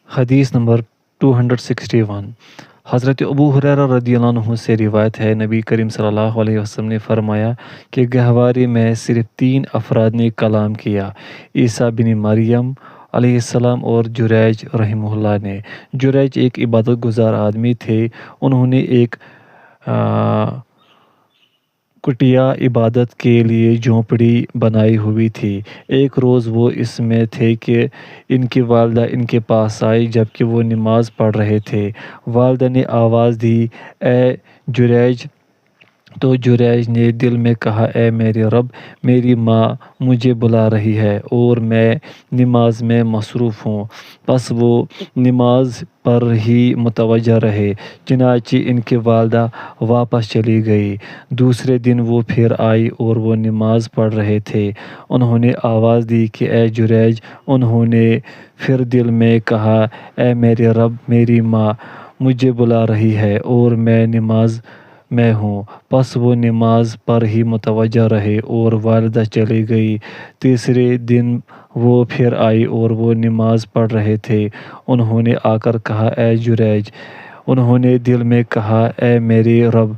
حدیث نمبر 261 حضرت ابو ہریرہ رضی اللہ عنہ سے روایت ہے، نبی کریم صلی اللہ علیہ وسلم نے فرمایا کہ گہوارے میں صرف 3 افراد نے کلام کیا، عیسیٰ بن مریم علیہ السلام اور جریج رحمہ اللہ نے۔ جریج ایک عبادت گزار آدمی تھے۔ انہوں نے ایک کٹیا عبادت کے لیے جھونپڑی بنائی ہوئی تھی۔ ایک روز وہ اس میں تھے کہ ان کی والدہ ان کے پاس آئی جبکہ وہ نماز پڑھ رہے تھے۔ والدہ نے آواز دی، اے جریج! تو جریج نے دل میں کہا، اے میرے رب، میری ماں مجھے بلا رہی ہے اور میں نماز میں مصروف ہوں۔ پس وہ نماز پر ہی متوجہ رہے۔ چنانچہ ان کی والدہ واپس چلی گئی۔ دوسرے دن وہ پھر آئی اور وہ نماز پڑھ رہے تھے۔ انہوں نے آواز دی کہ اے جریج! انہوں نے پھر دل میں کہا، اے میرے رب، میری ماں مجھے بلا رہی ہے اور میں نماز میں ہوں۔ پس وہ نماز پر ہی متوجہ رہے اور والدہ چلی گئی۔ تیسرے دن وہ پھر آئی اور وہ نماز پڑھ رہے تھے۔ انہوں نے آ کر کہا، اے جریج! انہوں نے دل میں کہا، اے میرے رب،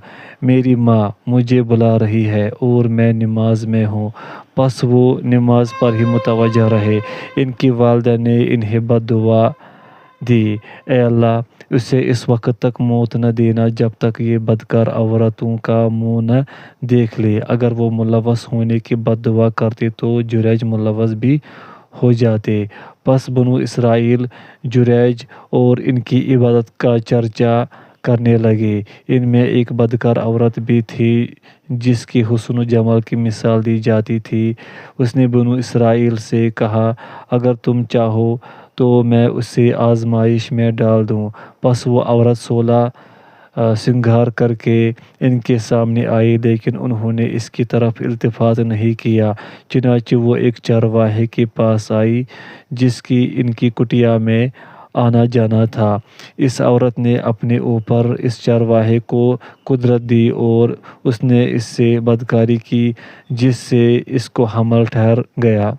میری ماں مجھے بلا رہی ہے اور میں نماز میں ہوں۔ پس وہ نماز پر ہی متوجہ رہے۔ ان کی والدہ نے انہیں بد دعا دی، اے اللہ! اسے اس وقت تک موت نہ دینا جب تک یہ بدکار عورتوں کا منہ نہ دیکھ لے۔ اگر وہ ملوث ہونے کی بد دعا کرتے تو جریج ملوث بھی ہو جاتے۔ پس بنو اسرائیل جریج اور ان کی عبادت کا چرچا کرنے لگے۔ ان میں ایک بدکار عورت بھی تھی جس کی حسن و جمال کی مثال دی جاتی تھی۔ اس نے بنو اسرائیل سے کہا، اگر تم چاہو تو میں اسے آزمائش میں ڈال دوں۔ پس وہ عورت 16 سنگھار کر کے ان کے سامنے آئی، لیکن انہوں نے اس کی طرف التفات نہیں کیا۔ چنانچہ وہ ایک چرواہے کے پاس آئی جس کی ان کی کٹیا میں آنا جانا تھا۔ اس عورت نے اپنے اوپر اس چرواہے کو قدرت دی اور اس نے اس سے بدکاری کی جس سے اس کو حمل ٹھہر گیا۔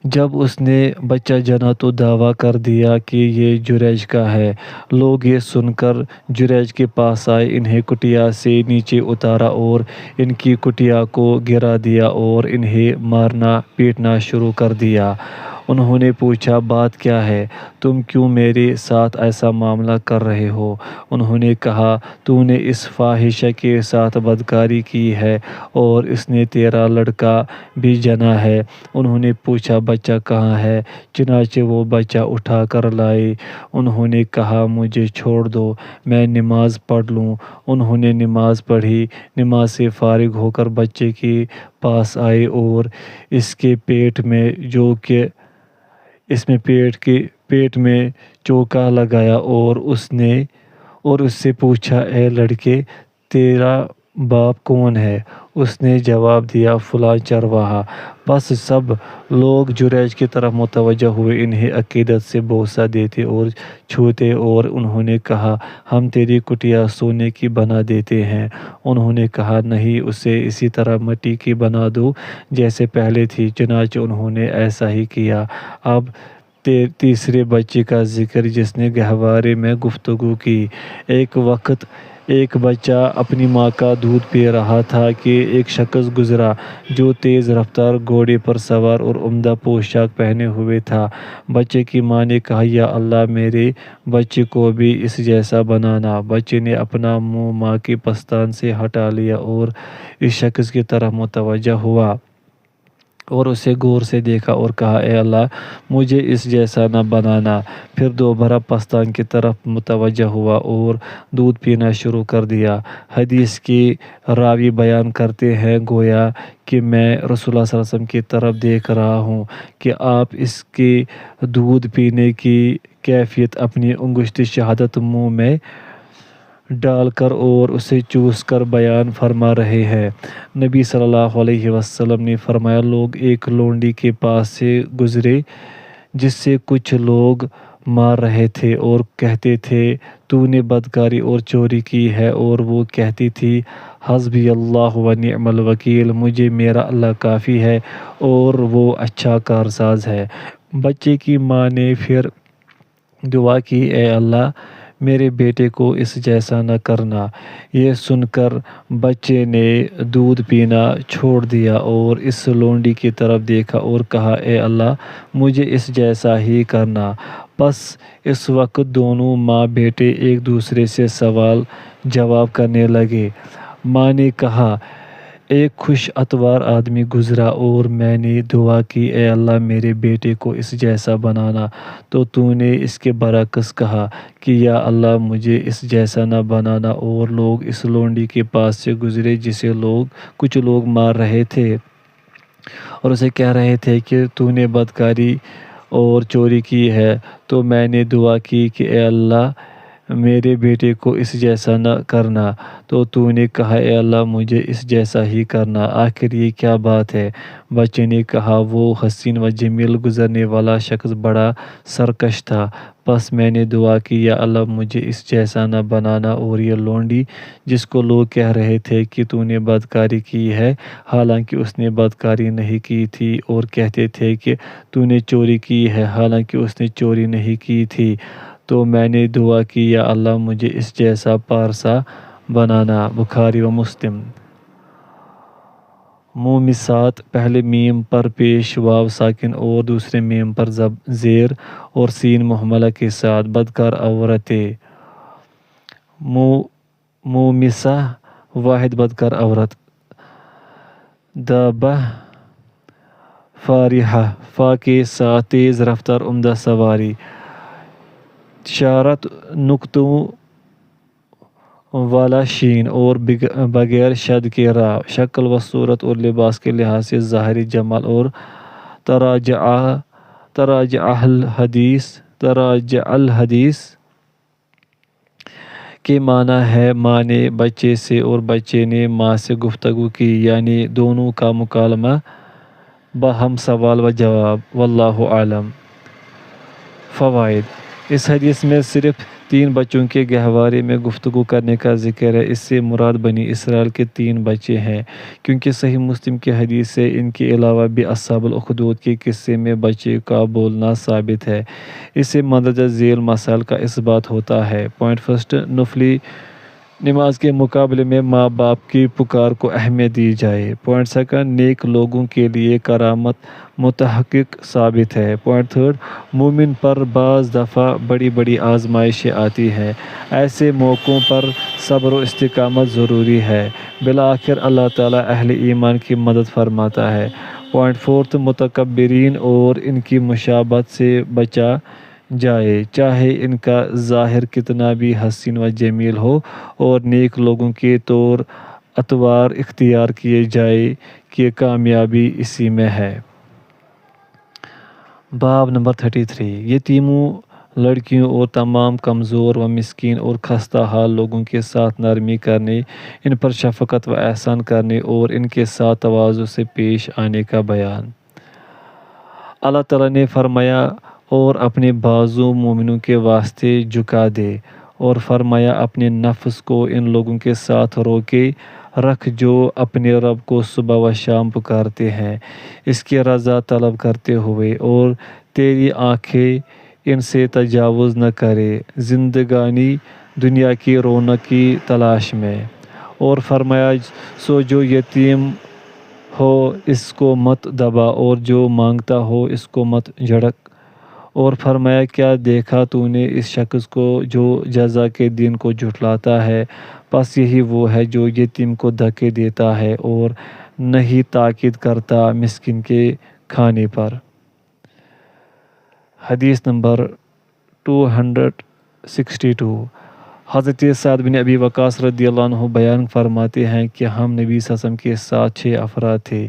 جب اس نے بچہ جنا تو دعویٰ کر دیا کہ یہ جریج کا ہے۔ لوگ یہ سن کر جریج کے پاس آئے، انہیں کٹیا سے نیچے اتارا اور ان کی کٹیا کو گرا دیا اور انہیں مارنا پیٹنا شروع کر دیا۔ انہوں نے پوچھا، بات کیا ہے؟ تم کیوں میرے ساتھ ایسا معاملہ کر رہے ہو؟ انہوں نے کہا، تو نے اس فاحشہ کے ساتھ بدکاری کی ہے اور اس نے تیرا لڑکا بھی جنا ہے۔ انہوں نے پوچھا، بچہ کہاں ہے؟ چنانچہ وہ بچہ اٹھا کر لائے۔ انہوں نے کہا، مجھے چھوڑ دو، میں نماز پڑھ لوں۔ انہوں نے نماز پڑھی۔ نماز سے فارغ ہو کر بچے کے پاس آئے اور اس کے پیٹ میں پیٹ میں چوکا لگایا اور اس سے پوچھا، اے لڑکے، تیرا باپ کون ہے؟ اس نے جواب دیا، فلاں چرواہا۔ پس سب لوگ جریج کی طرف متوجہ ہوئے، انہیں عقیدت سے بوسہ دیتے اور چھوتے اور انہوں نے کہا، ہم تیری کٹیا سونے کی بنا دیتے ہیں۔ انہوں نے کہا، نہیں، اسے اسی طرح مٹی کی بنا دو جیسے پہلے تھی۔ چنانچہ انہوں نے ایسا ہی کیا۔ اب تیسرے بچے کا ذکر جس نے گہوارے میں گفتگو کی۔ ایک وقت ایک بچہ اپنی ماں کا دودھ پی رہا تھا کہ ایک شخص گزرا جو تیز رفتار گھوڑے پر سوار اور عمدہ پوشاک پہنے ہوئے تھا۔ بچے کی ماں نے کہا، یا اللہ، میرے بچے کو بھی اس جیسا بنانا۔ بچے نے اپنا منہ ماں کے پستان سے ہٹا لیا اور اس شخص کی طرف متوجہ ہوا اور اسے غور سے دیکھا اور کہا، اے اللہ، مجھے اس جیسا نہ بنانا۔ پھر دوبارہ پستان کی طرف متوجہ ہوا اور دودھ پینا شروع کر دیا۔ حدیث کے راوی بیان کرتے ہیں، گویا کہ میں رسول اللہ صلی اللہ علیہ وسلم کی طرف دیکھ رہا ہوں کہ آپ اس کے دودھ پینے کی کیفیت اپنی انگشت شہادت منہ میں ڈال کر اور اسے چوس کر بیان فرما رہے ہیں۔ نبی صلی اللہ علیہ وسلم نے فرمایا، لوگ ایک لونڈی کے پاس سے گزرے جس سے کچھ لوگ مار رہے تھے اور کہتے تھے، تو نے بدکاری اور چوری کی ہے، اور وہ کہتی تھی، حسبی اللہ و نعم الوکیل، مجھے میرا اللہ کافی ہے اور وہ اچھا کارساز ہے۔ بچے کی ماں نے پھر دعا کی، اے اللہ میرے بیٹے کو اس جیسا نہ کرنا۔ یہ سن کر بچے نے دودھ پینا چھوڑ دیا اور اس لونڈی کی طرف دیکھا اور کہا، اے اللہ مجھے اس جیسا ہی کرنا۔ بس اس وقت دونوں ماں بیٹے ایک دوسرے سے سوال جواب کرنے لگے۔ ماں نے کہا، ایک خوش اتوار آدمی گزرا اور میں نے دعا کی، اے اللہ میرے بیٹے کو اس جیسا بنانا، تو نے اس کے برعکس کہا کہ یا اللہ مجھے اس جیسا نہ بنانا۔ اور لوگ اس لونڈی کے پاس سے گزرے جسے کچھ لوگ مار رہے تھے اور اسے کہہ رہے تھے کہ تو نے بدکاری اور چوری کی ہے، تو میں نے دعا کی کہ اے اللہ میرے بیٹے کو اس جیسا نہ کرنا، تو نے کہا، اے اللہ مجھے اس جیسا ہی کرنا۔ آخر یہ کیا بات ہے؟ بچے نے کہا، وہ حسین و جمیل گزرنے والا شخص بڑا سرکش تھا، بس میں نے دعا کی یا اللہ مجھے اس جیسا نہ بنانا، اور یہ لونڈی جس کو لوگ کہہ رہے تھے کہ تو نے بدکاری کی ہے، حالانکہ اس نے بدکاری نہیں کی تھی، اور کہتے تھے کہ تو نے چوری کی ہے، حالانکہ اس نے چوری نہیں کی تھی، تو میں نے دعا کی یا اللہ مجھے اس جیسا پارسا بنانا۔ بخاری و مسلم۔ مومسات، پہلے میم پر پیش واو ساکن اور دوسرے میم پر زیر اور سین مہملہ کے ساتھ، بدکار عورتیں۔ مومسہ، واحد بدکار عورت۔ دابہ، فارحہ، فا کے ساتھ تیز رفتار عمدہ سواری۔ شارت، نقطوں والا شین اور بغیر شد کے راہ، شکل و صورت اور لباس کے لحاظ سے ظاہری جمال اور تراجع الحدیث کے معنی ہے ماں نے بچے سے اور بچے نے ماں سے گفتگو کی، یعنی دونوں کا مکالمہ باہم سوال و جواب۔ واللہ اعلم۔ فوائد: اس حدیث میں صرف 3 بچوں کے گہوارے میں گفتگو کرنے کا ذکر ہے۔ اس سے مراد بنی اسرائیل کے 3 بچے ہیں، کیونکہ صحیح مسلم کی حدیث سے ان کے علاوہ بھی اصحاب الاخدود کے قصے میں بچے کا بولنا ثابت ہے۔ اس سے مندرجہ ذیل مسائل کا اثبات ہوتا ہے۔ پوائنٹ فرسٹ، نفلی نماز کے مقابلے میں ماں باپ کی پکار کو اہمیت دی جائے۔ پوائنٹ سیکنڈ، نیک لوگوں کے لیے کرامت متحقق ثابت ہے۔ پوائنٹ تھرڈ، مومن پر بعض دفعہ بڑی بڑی آزمائشیں آتی ہیں، ایسے موقعوں پر صبر و استقامت ضروری ہے، بالآخر اللہ تعالیٰ اہل ایمان کی مدد فرماتا ہے۔ پوائنٹ فورتھ، متکبرین اور ان کی مشابہت سے بچا جائے، چاہے ان کا ظاہر کتنا بھی حسین و جمیل ہو، اور نیک لوگوں کے طور اطوار اختیار کیے جائے کہ کامیابی اسی میں ہے۔ باب نمبر 33، یتیموں، لڑکیوں اور تمام کمزور و مسکین اور خستہ حال لوگوں کے ساتھ نرمی کرنے، ان پر شفقت و احسان کرنے اور ان کے ساتھ تواضع سے پیش آنے کا بیان۔ اللہ تعالیٰ نے فرمایا، اور اپنے بازو مومنوں کے واسطے جھکا دے، اور فرمایا اپنے نفس کو ان لوگوں کے ساتھ روکے رکھ جو اپنے رب کو صبح و شام پکارتے ہیں اس کی رضا طلب کرتے ہوئے، اور تیری آنکھیں ان سے تجاوز نہ کرے زندگانی دنیا کی رونق کی تلاش میں، اور فرمایا سو جو یتیم ہو اس کو مت دبا اور جو مانگتا ہو اس کو مت جھڑک، اور فرمایا کیا دیکھا تو نے اس شخص کو جو جزا کے دن کو جھٹلاتا ہے، بس یہی وہ ہے جو یتیم کو دھکے دیتا ہے اور نہیں تاکید کرتا مسکین کے کھانے پر۔ حدیث نمبر 262، حضرت سعد بن ابی وقاص رضی اللہ عنہ بیان فرماتے ہیں کہ ہم نبی صلی اللہ علیہ وسلم کے ساتھ 6 افراد تھے۔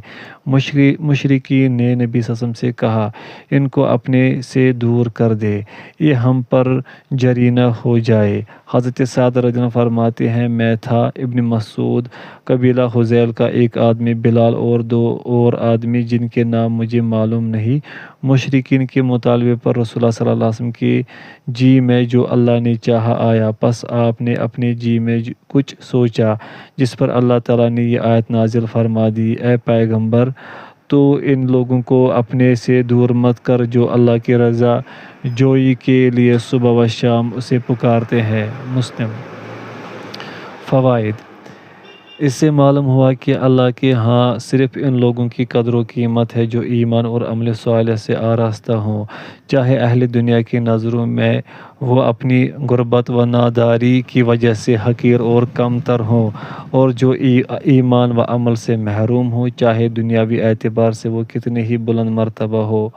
مشرکین نے نبی صلی اللہ علیہ وسلم سے کہا، ان کو اپنے سے دور کر دے، یہ ہم پر جری نہ ہو جائے۔ حضرت سعد رضی اللہ عنہ فرماتے ہیں، میں تھا، ابن مسعود، قبیلہ حذیل کا ایک آدمی، بلال اور 2 اور آدمی جن کے نام مجھے معلوم نہیں۔ مشرکین کے مطالبے پر رسول اللہ صلی اللہ علیہ وسلم کے جی میں جو اللہ نے چاہا آیا، پس آپ نے اپنے جی میں کچھ سوچا، جس پر اللہ تعالیٰ نے یہ آیت نازل فرما دی، اے پیغمبر تو ان لوگوں کو اپنے سے دور مت کر جو اللہ کی رضا جوئی کے لیے صبح و شام اسے پکارتے ہیں۔ مسلم۔ فوائد۔ اس سے معلوم ہوا کہ اللہ کے ہاں صرف ان لوگوں کی قدر و قیمت ہے جو ایمان اور عمل صالح سے آراستہ ہوں، چاہے اہل دنیا کی نظروں میں وہ اپنی غربت و ناداری کی وجہ سے حقیر اور کم تر ہوں، اور جو ایمان و عمل سے محروم ہوں، چاہے دنیاوی اعتبار سے وہ کتنے ہی بلند مرتبہ ہو۔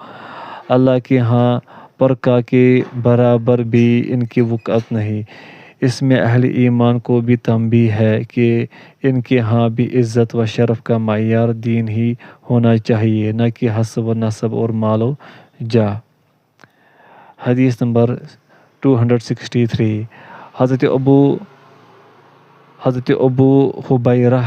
اللہ کے ہاں پرکا کے برابر بھی ان کی وقعت نہیں۔ اس میں اہل ایمان کو بھی تنبیہ ہے کہ ان کے ہاں بھی عزت و شرف کا معیار دین ہی ہونا چاہیے، نہ کہ حسب و نسب اور مال و جاہ۔ حدیث نمبر 263۔ حضرت ابو حبیرہ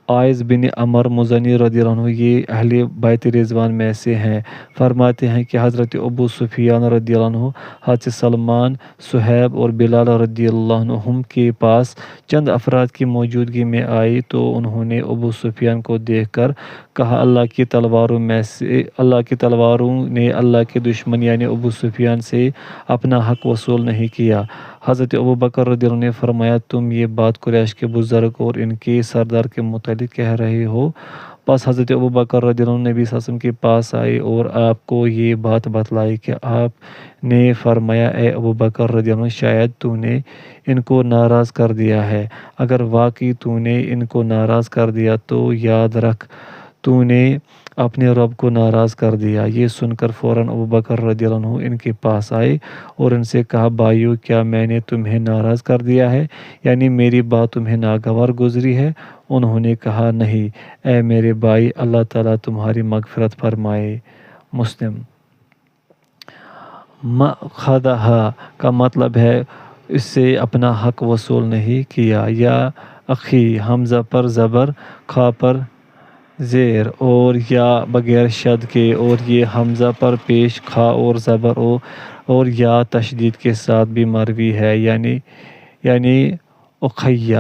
عائذ بن عمر مزنی رضی اللہ عنہ، یہ اہل بیت رضوان میں سے ہیں، فرماتے ہیں کہ حضرت ابو سفیان رضی اللہ عنہ حضرت سلمان، صہیب اور بلال رضی اللہ عنہم کے پاس چند افراد کی موجودگی میں آئی تو انہوں نے ابو سفیان کو دیکھ کر کہا، اللہ کی تلواروں نے اللہ کے دشمن یعنی ابو سفیان سے اپنا حق وصول نہیں کیا۔ حضرت ابو بکر رضی اللہ عنہ نے فرمایا، تم یہ بات قریش کے بزرگ اور ان کے سردار کے متعلق کہہ رہے ہو؟ پس حضرت ابو بکر رضی اللہ عنہ نبی صلی اللہ علیہ وسلم کے پاس آئے اور آپ کو یہ بات بتلائی کہ آپ نے فرمایا، اے ابو بکر رضی اللہ عنہ، شاید تو نے ان کو ناراض کر دیا ہے۔ اگر واقعی تو نے ان کو ناراض کر دیا تو یاد رکھ تو نے اپنے رب کو ناراض کر دیا۔ یہ سن کر فوراً ابو بکر رضی اللہ عنہ ان کے پاس آئے اور ان سے کہا، بھائیو، کیا میں نے تمہیں ناراض کر دیا ہے؟ یعنی میری بات تمہیں ناگوار گزری ہے؟ انہوں نے کہا، نہیں اے میرے بھائی، اللہ تعالیٰ تمہاری مغفرت فرمائے۔ مسلم۔ مأخذہا کا مطلب ہے اس سے اپنا حق وصول نہیں کیا۔ یا اخی، حمزہ پر زبر، خا پر زیر اور یا بغیر شد کے، اور یہ حمزہ پر پیش خا اور زبر اور یا تشدید کے ساتھ بھی مروی ہے، یعنی اخیہ۔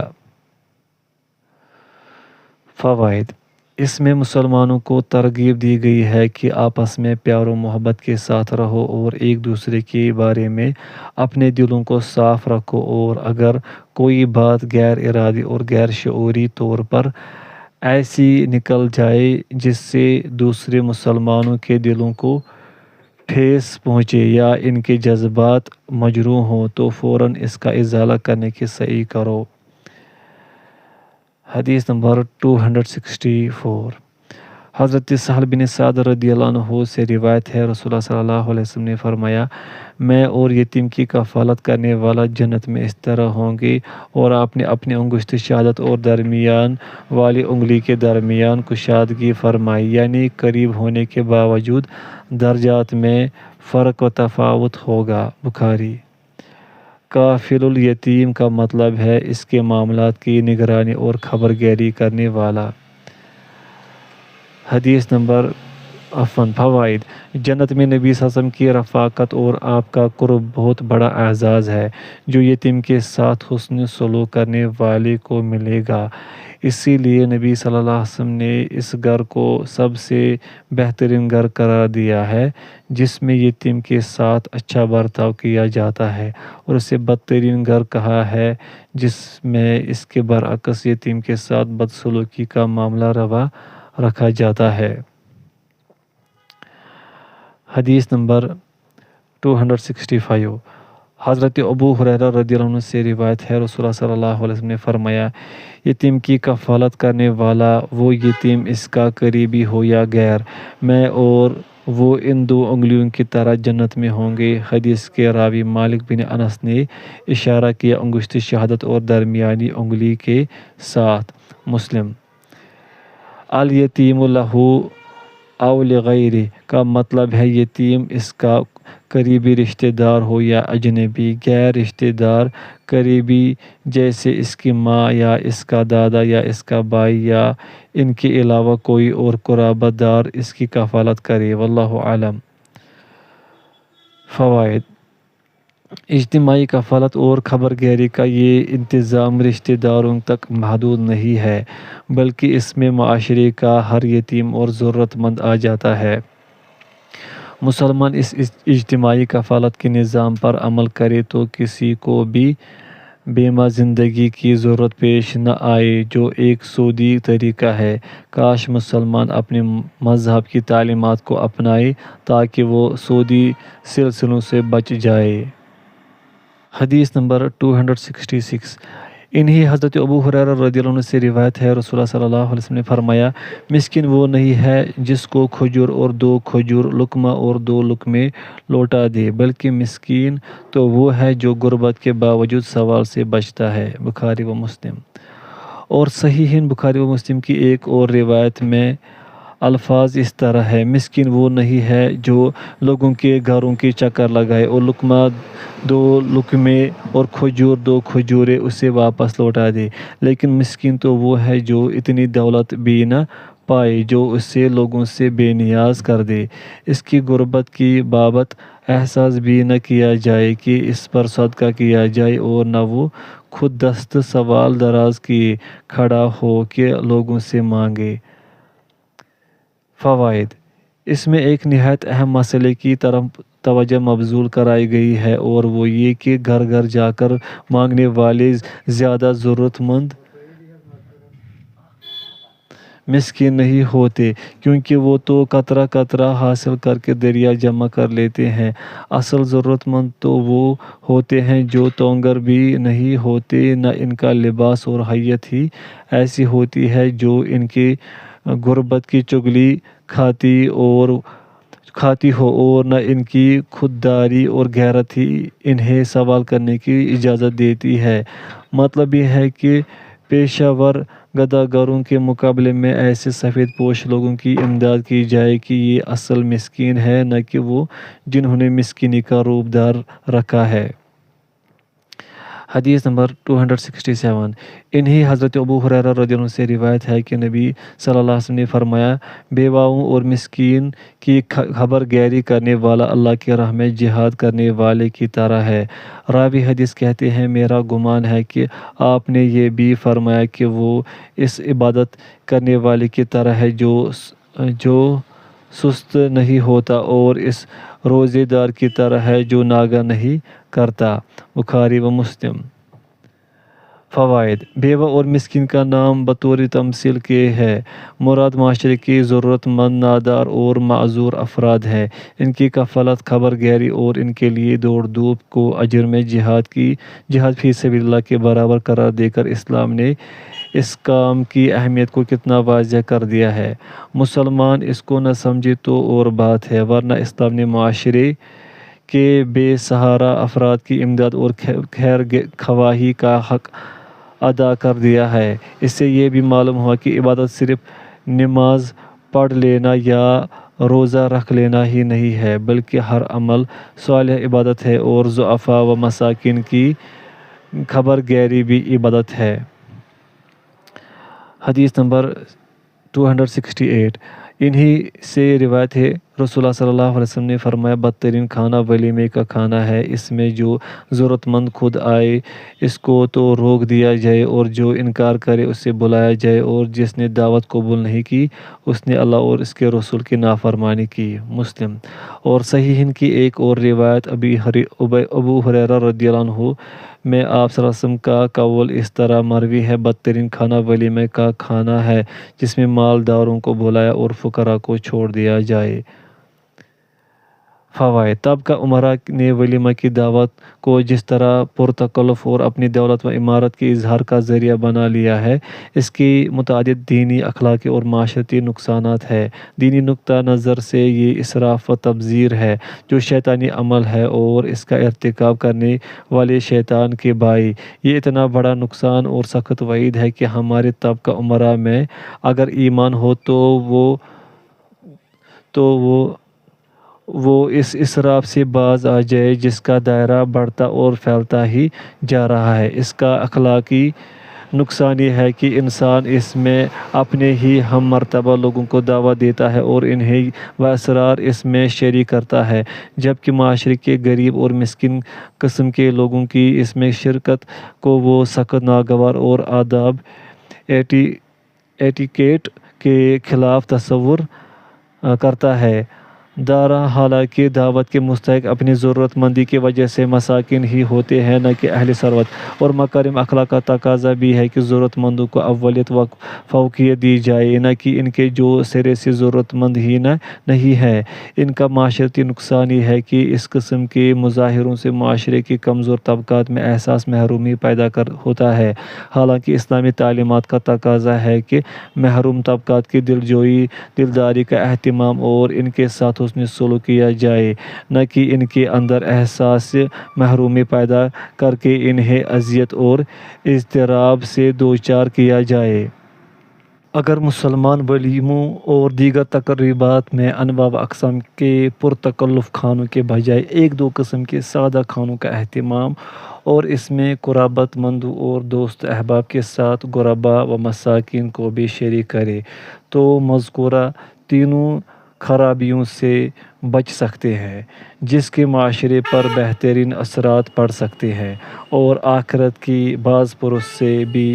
فوائد۔ اس میں مسلمانوں کو ترغیب دی گئی ہے کہ آپس میں پیار و محبت کے ساتھ رہو اور ایک دوسرے کے بارے میں اپنے دلوں کو صاف رکھو، اور اگر کوئی بات غیر ارادی اور غیر شعوری طور پر ایسی نکل جائے جس سے دوسرے مسلمانوں کے دلوں کو ٹھیس پہنچے یا ان کے جذبات مجروح ہوں تو فوراً اس کا ازالہ کرنے کی سعی کرو۔ حدیث نمبر 264۔ حضرت سہل بن سعد رضی اللہ عنہ سے روایت ہے، رسول اللہ صلی اللہ علیہ وسلم نے فرمایا، میں اور یتیم کی کفالت کرنے والا جنت میں اس طرح ہوں گے، اور آپ نے اپنی انگشت شہادت اور درمیان والی انگلی کے درمیان کشادگی فرمائی، یعنی قریب ہونے کے باوجود درجات میں فرق و تفاوت ہوگا۔ بخاری۔ کافل الیتیم کا مطلب ہے اس کے معاملات کی نگرانی اور خبرگیری کرنے والا۔ حدیث نمبر فوائد۔ جنت میں نبی صلی اللہ علیہ وسلم کی رفاقت اور آپ کا قرب بہت بڑا اعزاز ہے جو یتیم کے ساتھ حسن سلوک کرنے والے کو ملے گا۔ اسی لیے نبی صلی اللہ علیہ وسلم نے اس گھر کو سب سے بہترین گھر قرار دیا ہے جس میں یتیم کے ساتھ اچھا برتاؤ کیا جاتا ہے، اور اسے بدترین گھر کہا ہے جس میں اس کے برعکس یتیم کے ساتھ بدسلوکی کا معاملہ روا رکھا جاتا ہے۔ حدیث نمبر 265۔ حضرت ابو ہریرہ رضی اللہ عنہ سے روایت ہے، رسول اللہ صلی اللہ علیہ وسلم نے فرمایا، یتیم کی کفالت کرنے والا وہ یتیم اس کا قریبی ہو یا غیر، میں اور وہ ان دو انگلیوں کی طرح جنت میں ہوں گے۔ حدیث کے راوی مالک بن انس نے اشارہ کیا انگشت شہادت اور درمیانی انگلی کے ساتھ۔ مسلم۔ الیتیم لہ او لغیرہ کا مطلب ہے یتیم اس کا قریبی رشتہ دار ہو یا اجنبی غیر رشتہ دار قریبی، جیسے اس کی ماں یا اس کا دادا یا اس کا بھائی یا ان کے علاوہ کوئی اور قرابت دار اس کی کفالت کرے۔ واللہ اعلم۔ فوائد۔ اجتماعی کفالت اور خبر گیری کا یہ انتظام رشتہ داروں تک محدود نہیں ہے، بلکہ اس میں معاشرے کا ہر یتیم اور ضرورت مند آ جاتا ہے۔ مسلمان اس اجتماعی کفالت کے نظام پر عمل کرے تو کسی کو بھی بیمہ زندگی کی ضرورت پیش نہ آئے، جو ایک سودی طریقہ ہے۔ کاش مسلمان اپنے مذہب کی تعلیمات کو اپنائے تاکہ وہ سودی سلسلوں سے بچ جائے۔ حدیث نمبر 266۔ انہی حضرت ابو ہریرہ رضی اللہ عنہ سے روایت ہے، رسول اللہ صلی اللہ علیہ وسلم نے فرمایا، مسکین وہ نہیں ہے جس کو کھجور اور 2 کھجور، لقمہ اور 2 لقمے لوٹا دے، بلکہ مسکین تو وہ ہے جو غربت کے باوجود سوال سے بچتا ہے۔ بخاری و مسلم۔ اور صحیحین بخاری و مسلم کی ایک اور روایت میں الفاظ اس طرح ہے، مسکین وہ نہیں ہے جو لوگوں کے گھروں کے چکر لگائے اور لقمہ 2 لقمے اور کھجور 2 کھجوریں اسے واپس لوٹا دے، لیکن مسکین تو وہ ہے جو اتنی دولت بھی نہ پائے جو اسے لوگوں سے بے نیاز کر دے، اس کی غربت کی بابت احساس بھی نہ کیا جائے کہ اس پر صدقہ کیا جائے، اور نہ وہ خود دست سوال دراز کیے کھڑا ہو کہ لوگوں سے مانگے۔ فوائد۔ اس میں ایک نہایت اہم مسئلے کی طرف توجہ مبذول کرائی گئی ہے، اور وہ یہ کہ گھر گھر جا کر مانگنے والے زیادہ ضرورت مند مسکین نہیں ہوتے، کیونکہ وہ تو قطرہ قطرہ حاصل کر کے دریا جمع کر لیتے ہیں۔ اصل ضرورت مند تو وہ ہوتے ہیں جو تونگر بھی نہیں ہوتے، نہ ان کا لباس اور حیت ہی ایسی ہوتی ہے جو ان کی غربت کی چغلی کھاتی ہو، اور نہ ان کی خودداری اور غیرت ہی انہیں سوال کرنے کی اجازت دیتی ہے۔ مطلب یہ ہے کہ پیشہ ور گداگروں کے مقابلے میں ایسے سفید پوش لوگوں کی امداد کی جائے کہ یہ اصل مسکین ہیں، نہ کہ وہ جنہوں نے مسکینی کا روپ دھار رکھا ہے۔ حدیث نمبر 267۔ انہی حضرت ابو ہریرہ رضی اللہ عنہ سے روایت ہے کہ نبی صلی اللہ علیہ وسلم نے فرمایا، بیواؤں اور مسکین کی خبر گیری کرنے والا اللہ کی راہ میں جہاد کرنے والے کی طرح ہے۔ راوی حدیث کہتے ہیں، میرا گمان ہے کہ آپ نے یہ بھی فرمایا کہ وہ اس عبادت کرنے والے کی طرح ہے جو سست نہیں ہوتا، اور اس روزے دار کی طرح ہے جو ناغہ نہیں کرتا۔ بخاری و مسلم۔ فوائد۔ بیوہ اور مسکین کا نام بطور تمثیل کے ہے، مراد معاشرے کے ضرورت مند، نادار اور معذور افراد ہیں۔ ان کی کفالت، خبر گیری اور ان کے لیے دوڑ دھوپ کو اجر میں جہاد فی سبیل اللہ کے برابر قرار دے کر اسلام نے اس کام کی اہمیت کو کتنا واضح کر دیا ہے۔ مسلمان اس کو نہ سمجھے تو اور بات ہے، ورنہ اسلام نے معاشرے کے بے سہارا افراد کی امداد اور خیر خواہی کا حق ادا کر دیا ہے۔ اس سے یہ بھی معلوم ہوا کہ عبادت صرف نماز پڑھ لینا یا روزہ رکھ لینا ہی نہیں ہے، بلکہ ہر عمل صالح عبادت ہے، اور ضعفاء و مساکین کی خبر گیری بھی عبادت ہے۔ حدیث نمبر 268۔ انہی سے روایت ہے، رسول اللہ صلی اللہ علیہ وسلم نے فرمایا، بدترین کھانا ولیمے کا کھانا ہے، اس میں جو ضرورت مند خود آئے اس کو تو روک دیا جائے، اور جو انکار کرے اسے بلایا جائے، اور جس نے دعوت قبول نہیں کی اس نے اللہ اور اس کے رسول کی نافرمانی کی۔ مسلم۔ اور صحیحین کی ایک اور روایت ابو ہریرہ رضی اللہ عنہ میں آپ صلی اللہ علیہ وسلم کا قول اس طرح مروی ہے، بدترین کھانا ولیمے کا کھانا ہے جس میں مالداروں کو بلایا اور فقراء کو چھوڑ دیا جائے۔ فوائد۔ تب کا امراء نے ولیمہ کی دعوت کو جس طرح پرتکلف اور اپنی دولت و عمارت کے اظہار کا ذریعہ بنا لیا ہے، اس کی متعدد دینی، اخلاقی اور معاشرتی نقصانات ہیں۔ دینی نقطہ نظر سے یہ اسراف و تبذیر ہے جو شیطانی عمل ہے، اور اس کا ارتکاب کرنے والے شیطان کے بھائی۔ یہ اتنا بڑا نقصان اور سخت وعید ہے کہ ہمارے طبقہ امراء میں اگر ایمان ہو تو وہ اس اسراف سے باز آ جائے جس کا دائرہ بڑھتا اور پھیلتا ہی جا رہا ہے۔ اس کا اخلاقی نقصان یہ ہے کہ انسان اس میں اپنے ہی ہم مرتبہ لوگوں کو دعوت دیتا ہے اور انہیں باسرار اس میں شریک کرتا ہے، جبکہ معاشرے کے غریب اور مسکین قسم کے لوگوں کی اس میں شرکت کو وہ سخت ناگوار اور آداب ایٹیکیٹ کے خلاف تصور کرتا ہے۔ دارا حالانکہ دعوت کے مستحق اپنی ضرورت مندی کی وجہ سے مساکین ہی ہوتے ہیں، نہ کہ اہل ثروت، اور مکارم اخلاق کا تقاضا بھی ہے کہ ضرورت مندوں کو اولیت و فوقیت دی جائے، نہ کہ ان کے جو سرے سے ضرورت مند ہی نہیں ہے۔ ان کا معاشرتی نقصان یہ ہے کہ اس قسم کے مظاہروں سے معاشرے کے کمزور طبقات میں احساس محرومی پیدا ہوتا ہے، حالانکہ اسلامی تعلیمات کا تقاضا ہے کہ محروم طبقات کی دلجوئی، دلداری کا اہتمام اور ان کے ساتھ حسن سلوک کیا جائے، نہ کہ ان کے اندر احساس محرومی پیدا کر کے انہیں اذیت اور اضطراب سے دوچار کیا جائے۔ اگر مسلمان ولیموں اور دیگر تقریبات میں انواع و اقسام کے پرتکلف کھانوں کے بجائے ایک دو قسم کے سادہ کھانوں کا اہتمام اور اس میں قرابت مندوں اور دوست احباب کے ساتھ غرباء و مساکین کو بھی شریک کرے تو مذکورہ تینوں خرابیوں سے بچ سکتے ہیں، جس کے معاشرے پر بہترین اثرات پڑ سکتے ہیں اور آخرت کی باز پرس سے بھی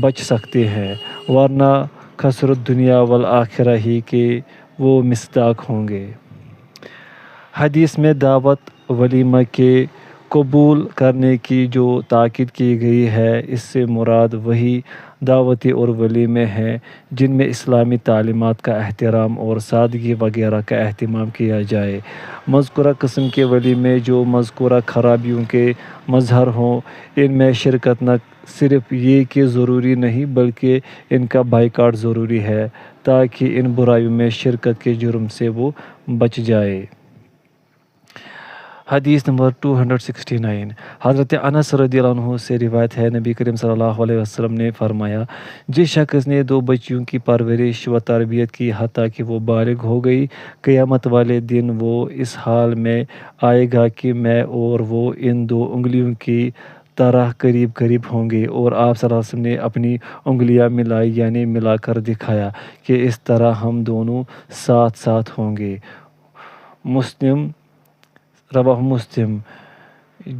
بچ سکتے ہیں، ورنہ خسرت دنیا والآخرہ ہی کے وہ مصداق ہوں گے۔ حدیث میں دعوت ولیمہ کے قبول کرنے کی جو تاکید کی گئی ہے، اس سے مراد وہی دعوتیں اور ولیمے ہیں جن میں اسلامی تعلیمات کا احترام اور سادگی وغیرہ کا اہتمام کیا جائے۔ مذکورہ قسم کے ولیمے جو مذکورہ خرابیوں کے مظہر ہوں، ان میں شرکت نہ صرف یہ کہ ضروری نہیں بلکہ ان کا بائیکاٹ ضروری ہے تاکہ ان برائیوں میں شرکت کے جرم سے وہ بچ جائے۔ حدیث نمبر 269 حضرت انس رضی اللہ عنہ سے روایت ہے، نبی کریم صلی اللہ علیہ وسلم نے فرمایا، جس شخص نے 2 بچیوں کی پرورش و تربیت کی حتیٰ کہ وہ بالغ ہو گئی، قیامت والے دن وہ اس حال میں آئے گا کہ میں اور وہ ان 2 انگلیوں کی طرح قریب قریب ہوں گے، اور آپ صلی اللہ علیہ وسلم نے اپنی انگلیاں ملائی، یعنی ملا کر دکھایا کہ اس طرح ہم دونوں ساتھ ساتھ ہوں گے۔ رواہ مسلم۔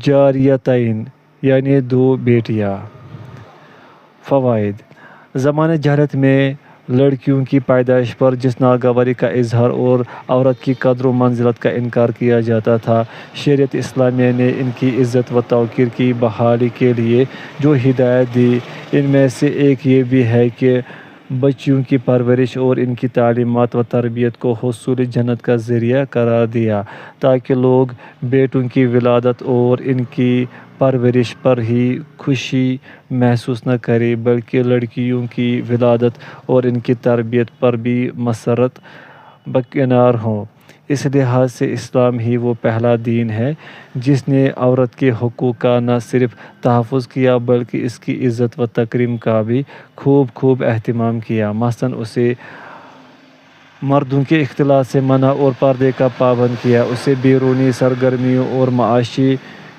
جاریتین یعنی 2 بیٹیاں۔ فوائد: زمانہ جہالت میں لڑکیوں کی پیدائش پر جس ناگواری کا اظہار اور عورت کی قدر و منزلت کا انکار کیا جاتا تھا، شریعت اسلامیہ نے ان کی عزت و توقیر کی بحالی کے لیے جو ہدایت دی، ان میں سے ایک یہ بھی ہے کہ بچیوں کی پرورش اور ان کی تعلیمات و تربیت کو حصول جنت کا ذریعہ قرار دیا، تاکہ لوگ بیٹوں کی ولادت اور ان کی پرورش پر ہی خوشی محسوس نہ کریں بلکہ لڑکیوں کی ولادت اور ان کی تربیت پر بھی مسرت برقرار ہوں۔ اس لحاظ سے اسلام ہی وہ پہلا دین ہے جس نے عورت کے حقوق کا نہ صرف تحفظ کیا بلکہ اس کی عزت و تکریم کا بھی خوب اہتمام کیا۔ مثلاً اسے مردوں کے اختلاط سے منع اور پردے کا پابند کیا، اسے بیرونی سرگرمیوں اور معاشی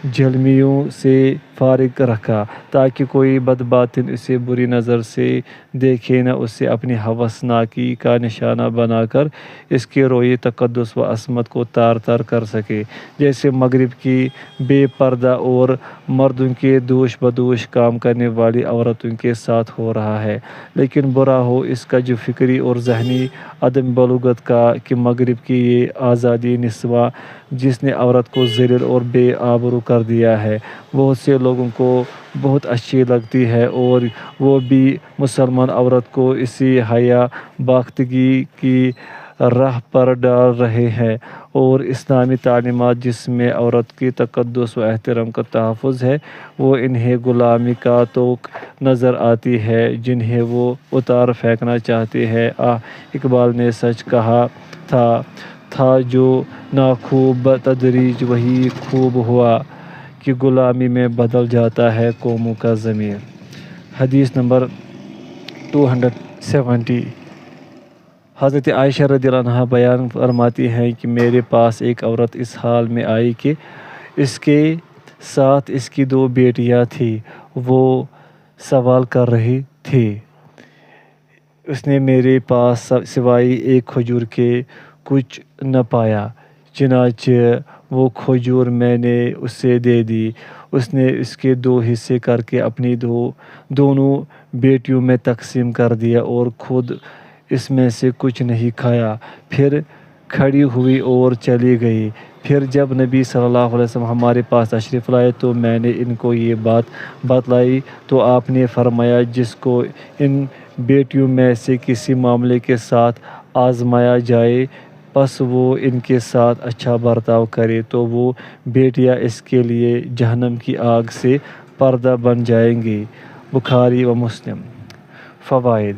جھلمیوں سے فارغ رکھا تاکہ کوئی بدباطن اسے بری نظر سے دیکھے، نہ اسے اپنی ہوس ناکی کا نشانہ بنا کر اس کے رویے تقدس و عصمت کو تار تار کر سکے، جیسے مغرب کی بے پردہ اور مردوں کے دوش بدوش کام کرنے والی عورتوں کے ساتھ ہو رہا ہے۔ لیکن برا ہو اس کا جو فکری اور ذہنی عدم بلوغت کا کہ مغرب کی یہ آزادی نسواں جس نے عورت کو ذلیل اور بے آبرو کر دیا ہے، بہت سے لوگوں کو بہت اچھی لگتی ہے اور وہ بھی مسلمان عورت کو اسی حیا باختگی کی راہ پر ڈال رہے ہیں، اور اسلامی تعلیمات جس میں عورت کی تقدس و احترام کا تحفظ ہے، وہ انہیں غلامی کا طوق نظر آتی ہے جنہیں وہ اتار پھینکنا چاہتے ہیں۔ اقبال نے سچ کہا تھا جو ناخوب بتدریج وہی خوب ہوا کہ غلامی میں بدل جاتا ہے قوموں کا ضمیر۔ حدیث نمبر 270 حضرت عائشہ رضی اللہ عنہا بیان فرماتی ہیں کہ میرے پاس ایک عورت اس حال میں آئی کہ اس کے ساتھ اس کی 2 بیٹیاں تھیں، وہ سوال کر رہے تھے۔ اس نے میرے پاس سوائے ایک کھجور کے کچھ نہ پایا، چنانچہ وہ کھجور میں نے اسے دے دی۔ اس نے اس کے 2 حصے کر کے اپنی دونوں بیٹیوں میں تقسیم کر دیا اور خود اس میں سے کچھ نہیں کھایا۔ پھر کھڑی ہوئی اور چلی گئی۔ پھر جب نبی صلی اللہ علیہ وسلم ہمارے پاس تشریف لائے تو میں نے ان کو یہ بات بتلائی تو آپ نے فرمایا، جس کو ان بیٹیوں میں سے کسی معاملے کے ساتھ آزمایا جائے پس وہ ان کے ساتھ اچھا برتاؤ کرے تو وہ بیٹیاں اس کے لیے جہنم کی آگ سے پردہ بن جائیں گی۔ بخاری و مسلم۔ فوائد: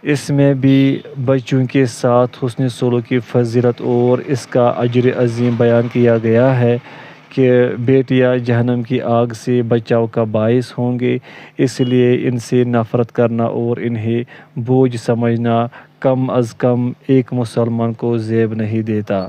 اس میں بھی بچوں کے ساتھ حسن سلوک کی فضیلت اور اس کا اجر عظیم بیان کیا گیا ہے کہ بیٹیاں جہنم کی آگ سے بچاؤ کا باعث ہوں گے، اس لیے ان سے نفرت کرنا اور انہیں بوجھ سمجھنا کم از کم ایک مسلمان کو زیب نہیں دیتا۔